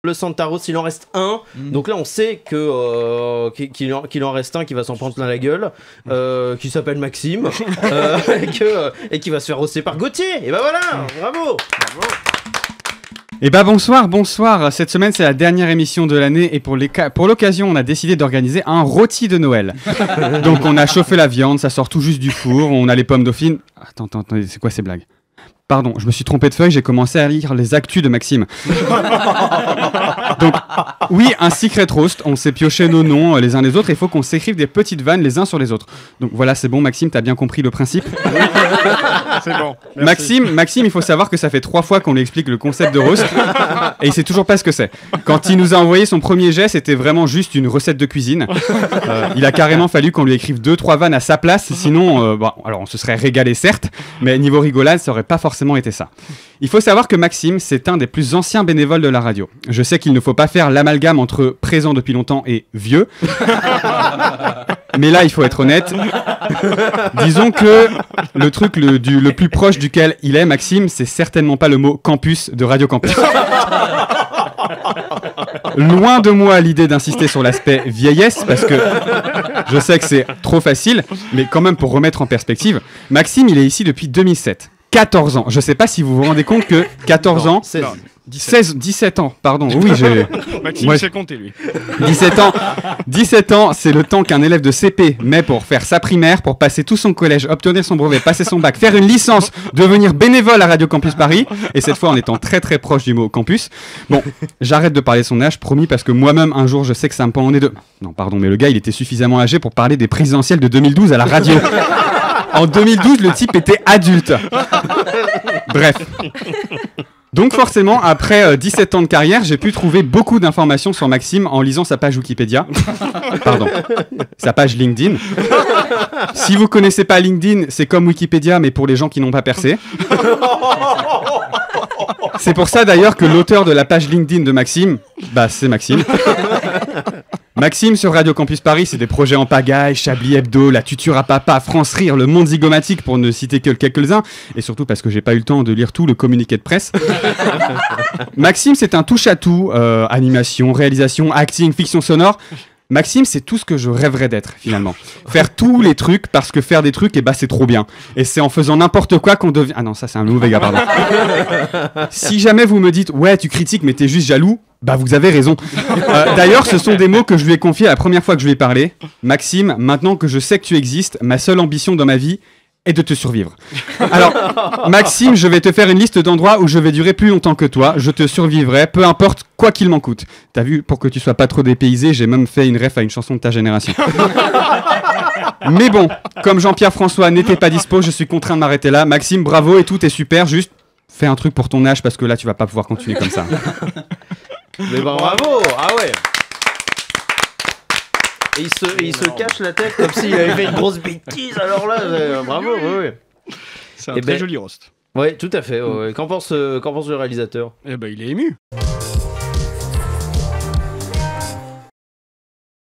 le Santa Rose, il en reste un. Donc là, on sait que qu'il en reste un qui va s'en prendre plein la gueule, qui s'appelle Maxime, et qui va se faire rosser par Gauthier. Et ben voilà, bravo. Et bah bonsoir. Cette semaine c'est la dernière émission de l'année et pour l'occasion on a décidé d'organiser un rôti de Noël. Donc on a chauffé la viande, ça sort tout juste du four, on a les pommes dauphines. Attends, c'est quoi ces blagues ? Pardon, je me suis trompé de feuille, j'ai commencé à lire les actus de Maxime. Donc, oui, un secret roast, on s'est pioché nos noms les uns les autres, il faut qu'on s'écrive des petites vannes les uns sur les autres. Donc voilà, c'est bon Maxime, t'as bien compris le principe ? C'est bon. Merci. Maxime, il faut savoir que ça fait 3 fois qu'on lui explique le concept de roast, et il sait toujours pas ce que c'est. Quand il nous a envoyé son premier jet, c'était vraiment juste une recette de cuisine. Il a carrément fallu qu'on lui écrive 2-3 vannes à sa place, sinon, alors on se serait régalé certes, mais niveau rigolade, ça aurait pas forcément été ça. Il faut savoir que Maxime, c'est un des plus anciens bénévoles de la radio. Je sais qu'il ne faut pas faire l'amalgame entre présent depuis longtemps et vieux. Mais là, il faut être honnête. Disons que le truc le plus proche duquel il est, Maxime, c'est certainement pas le mot campus de Radio Campus. Loin de moi l'idée d'insister sur l'aspect vieillesse, parce que je sais que c'est trop facile, mais quand même pour remettre en perspective, Maxime, il est ici depuis 2007. 14 ans. Je sais pas si vous vous rendez compte que 14 ans... 17 ans, pardon. Oui, Maxime sait compter, lui. 17 ans, c'est le temps qu'un élève de CP met pour faire sa primaire, pour passer tout son collège, obtenir son brevet, passer son bac, faire une licence, devenir bénévole à Radio Campus Paris, et cette fois en étant très très proche du mot campus. Bon, j'arrête de parler de son âge, promis, parce que moi-même, un jour, je sais que ça me pend en est de... Non, pardon, mais le gars, il était suffisamment âgé pour parler des présidentielles de 2012 à la radio. En 2012, le type était adulte. Bref. Donc forcément, après 17 ans de carrière, j'ai pu trouver beaucoup d'informations sur Maxime en lisant sa page Wikipédia. Pardon, sa page LinkedIn. Si vous connaissez pas LinkedIn, c'est comme Wikipédia, mais pour les gens qui n'ont pas percé. C'est pour ça d'ailleurs que l'auteur de la page LinkedIn de Maxime, c'est Maxime. Maxime sur Radio Campus Paris, c'est des projets en pagaille, Chablis Hebdo, La Tuture à Papa, France Rire, Le Monde Zygomatique pour ne citer que quelques-uns, et surtout parce que j'ai pas eu le temps de lire tout le communiqué de presse. Maxime, c'est un touche-à-tout, animation, réalisation, acting, fiction sonore. Maxime, c'est tout ce que je rêverais d'être, finalement. Faire tous les trucs, parce que faire des trucs, c'est trop bien. Et c'est en faisant n'importe quoi qu'on devient... Ah non, ça c'est un mauvais gars, pardon. Si jamais vous me dites, ouais, tu critiques, mais t'es juste jaloux, vous avez raison. D'ailleurs, ce sont des mots que je lui ai confiés la première fois que je lui ai parlé. Maxime, maintenant que je sais que tu existes, ma seule ambition dans ma vie est de te survivre. Alors, Maxime, je vais te faire une liste d'endroits où je vais durer plus longtemps que toi. Je te survivrai, peu importe quoi qu'il m'en coûte. T'as vu, pour que tu sois pas trop dépaysé, j'ai même fait une ref à une chanson de ta génération. Mais bon, comme Jean-Pierre François n'était pas dispo, je suis contraint de m'arrêter là. Maxime, bravo et tout est super, juste fais un truc pour ton âge parce que là, tu vas pas pouvoir continuer comme ça. Mais bravo. Ah ouais. Et il se cache la tête comme s'il avait fait une grosse bêtise, alors là, bravo, oui. C'est un très joli roast. Oui, tout à fait. Qu'en pense le réalisateur ? Il est ému.